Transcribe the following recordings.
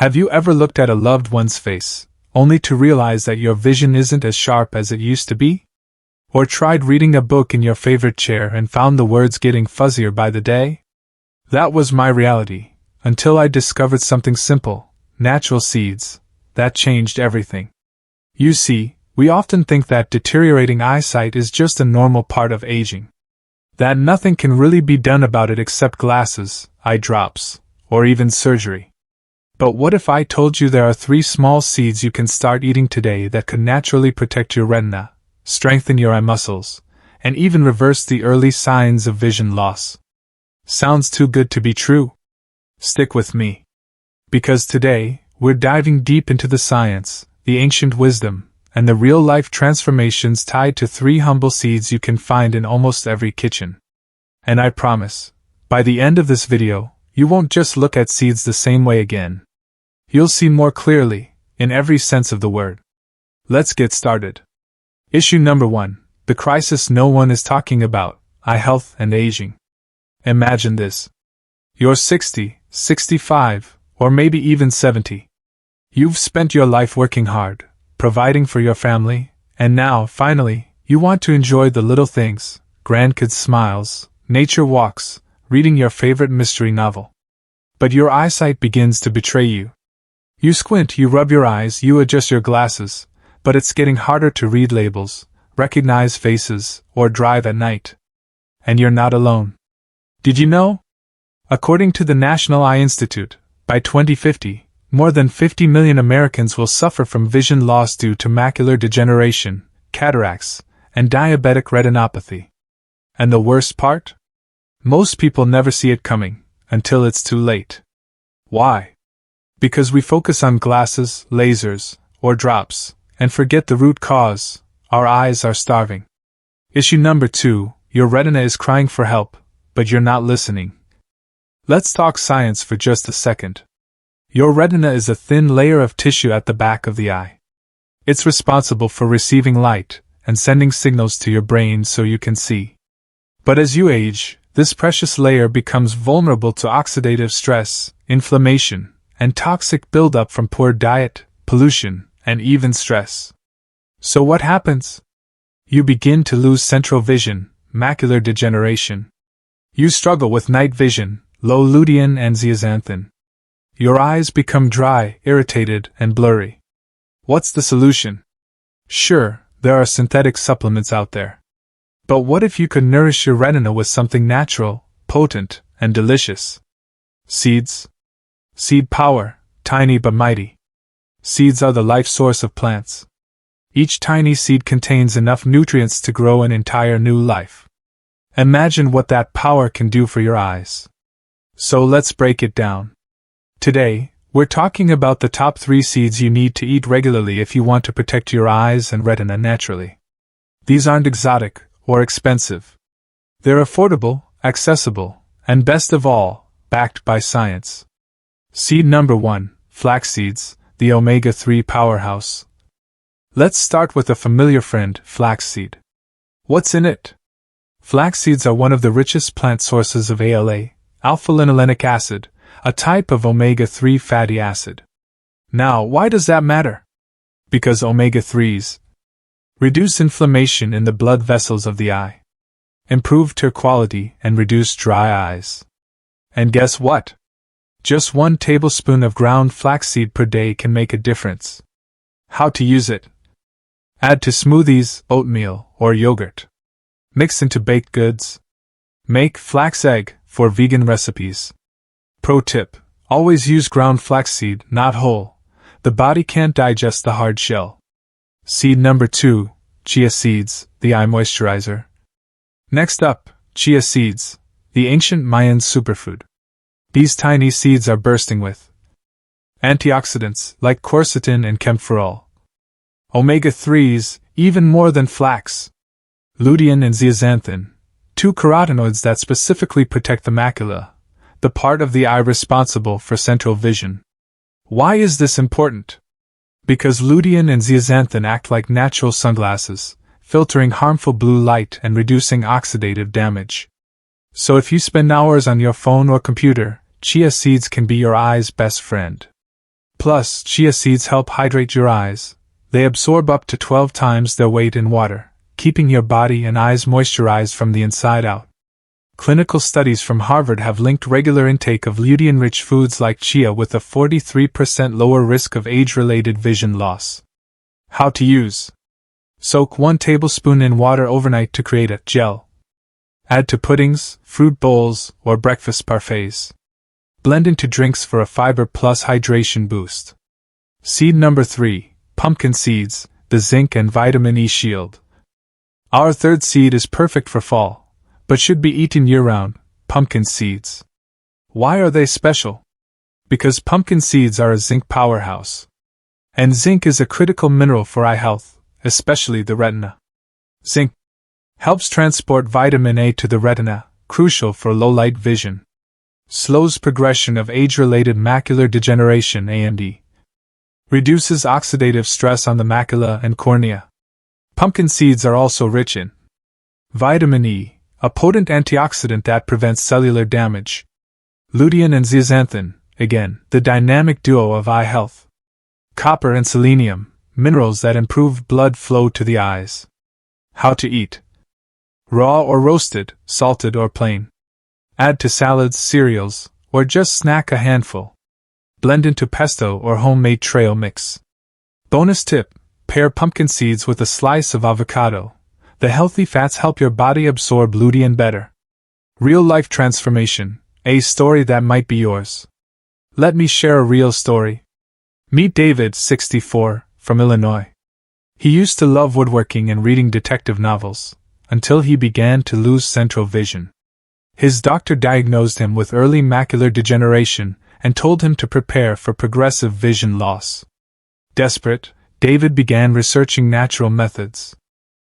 Have you ever looked at a loved one's face, only to realize that your vision isn't as sharp as it used to be? Or tried reading a book in your favorite chair and found the words getting fuzzier by the day? That was my reality, until I discovered something simple, natural seeds, that changed everything. You see, we often think that deteriorating eyesight is just a normal part of aging. That nothing can really be done about it except glasses, eye drops, or even surgery. But what if I told you there are 3 small seeds you can start eating today that could naturally protect your retina, strengthen your eye muscles, and even reverse the early signs of vision loss? Sounds too good to be true? Stick with me. Because today, we're diving deep into the science, the ancient wisdom, and the real-life transformations tied to 3 humble seeds you can find in almost every kitchen. And I promise, by the end of this video, you won't just look at seeds the same way again. You'll see more clearly, in every sense of the word. Let's get started. Issue number 1, the crisis no one is talking about, eye health and aging. Imagine this. You're 60, 65, or maybe even 70. You've spent your life working hard, providing for your family, and now, finally, you want to enjoy the little things, grandkids' smiles, nature walks, reading your favorite mystery novel. But your eyesight begins to betray you. You squint, you rub your eyes, you adjust your glasses, but it's getting harder to read labels, recognize faces, or drive at night. And you're not alone. Did you know? According to the National Eye Institute, by 2050, more than 50 million Americans will suffer from vision loss due to macular degeneration, cataracts, and diabetic retinopathy. And the worst part? Most people never see it coming, until it's too late. Why? Because we focus on glasses, lasers, or drops, and forget the root cause: our eyes are starving. Issue number 2, your retina is crying for help, but you're not listening. Let's talk science for just a second. Your retina is a thin layer of tissue at the back of the eye. It's responsible for receiving light and sending signals to your brain so you can see. But as you age, this precious layer becomes vulnerable to oxidative stress, inflammation, and toxic buildup from poor diet, pollution, and even stress. So what happens? You begin to lose central vision, macular degeneration. You struggle with night vision, low lutein and zeaxanthin. Your eyes become dry, irritated, and blurry. What's the solution? Sure, there are synthetic supplements out there. But what if you could nourish your retina with something natural, potent, and delicious? Seeds. Seed power, tiny but mighty. Seeds are the life source of plants. Each tiny seed contains enough nutrients to grow an entire new life. Imagine what that power can do for your eyes. So let's break it down. Today, we're talking about the top 3 seeds you need to eat regularly if you want to protect your eyes and retina naturally. These aren't exotic or expensive. They're affordable, accessible, and best of all, backed by science. Seed number 1, flaxseeds, the omega-3 powerhouse. Let's start with a familiar friend, flaxseed. What's in it? Flax seeds are one of the richest plant sources of ALA, alpha-linolenic acid, a type of omega-3 fatty acid. Now, why does that matter? Because omega-3s reduce inflammation in the blood vessels of the eye, improve tear quality, and reduce dry eyes. And guess what? Just 1 tablespoon of ground flaxseed per day can make a difference. How to use it? Add to smoothies, oatmeal, or yogurt. Mix into baked goods. Make flax egg for vegan recipes. Pro tip: always use ground flaxseed, not whole. The body can't digest the hard shell. Seed number 2, chia seeds, the eye moisturizer. Next up, chia seeds, the ancient Mayan superfood. These tiny seeds are bursting with antioxidants like quercetin and camphorol, omega-3s, even more than flax, lutein and zeaxanthin, 2 carotenoids that specifically protect the macula, the part of the eye responsible for central vision. Why is this important? Because lutein and zeaxanthin act like natural sunglasses, filtering harmful blue light and reducing oxidative damage. So if you spend hours on your phone or computer, chia seeds can be your eye's best friend. Plus, chia seeds help hydrate your eyes. They absorb up to 12 times their weight in water, keeping your body and eyes moisturized from the inside out. Clinical studies from Harvard have linked regular intake of lutein-rich foods like chia with a 43% lower risk of age-related vision loss. How to use: soak 1 tablespoon in water overnight to create a gel. Add to puddings, fruit bowls, or breakfast parfaits. Blend into drinks for a fiber plus hydration boost. Seed number 3, pumpkin seeds, the zinc and vitamin E shield. Our third seed is perfect for fall, but should be eaten year-round: pumpkin seeds. Why are they special? Because pumpkin seeds are a zinc powerhouse. And zinc is a critical mineral for eye health, especially the retina. Zinc helps transport vitamin A to the retina, crucial for low-light vision. Slows progression of age-related macular degeneration (AMD). Reduces oxidative stress on the macula and cornea. Pumpkin seeds are also rich in vitamin E, a potent antioxidant that prevents cellular damage. Lutein and zeaxanthin, again, the dynamic duo of eye health. Copper and selenium, minerals that improve blood flow to the eyes. How to eat: raw or roasted, salted or plain. Add to salads, cereals, or just snack a handful. Blend into pesto or homemade trail mix. Bonus tip: pair pumpkin seeds with a slice of avocado. The healthy fats help your body absorb lutein better. Real-life transformation, a story that might be yours. Let me share a real story. Meet David, 64, from Illinois. He used to love woodworking and reading detective novels, until he began to lose central vision. His doctor diagnosed him with early macular degeneration and told him to prepare for progressive vision loss. Desperate, David began researching natural methods.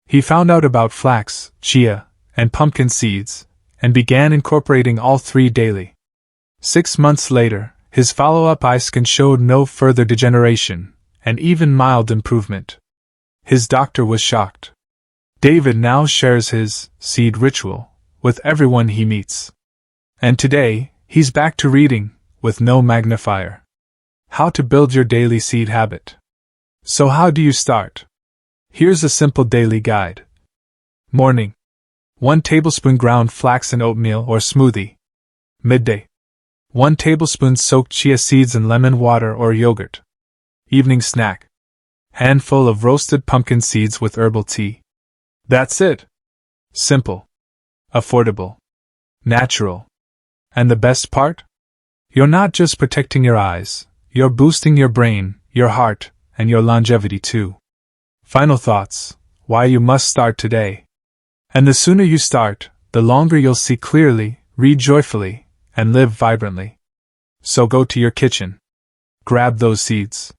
He found out about flax, chia, and pumpkin seeds, and began incorporating all 3 daily. 6 months later, his follow-up eye scan showed no further degeneration, and even mild improvement. His doctor was shocked. David now shares his seed ritual with everyone he meets. And today, he's back to reading, with no magnifier. How to build your daily seed habit. So how do you start? Here's a simple daily guide. Morning: 1 tablespoon ground flax and oatmeal or smoothie. Midday: 1 tablespoon soaked chia seeds in lemon water or yogurt. Evening snack: handful of roasted pumpkin seeds with herbal tea. That's it. Simple. Affordable. Natural. And the best part? You're not just protecting your eyes, you're boosting your brain, your heart, and your longevity too. Final thoughts: why you must start today. And the sooner you start, the longer you'll see clearly, read joyfully, and live vibrantly. So go to your kitchen. Grab those seeds.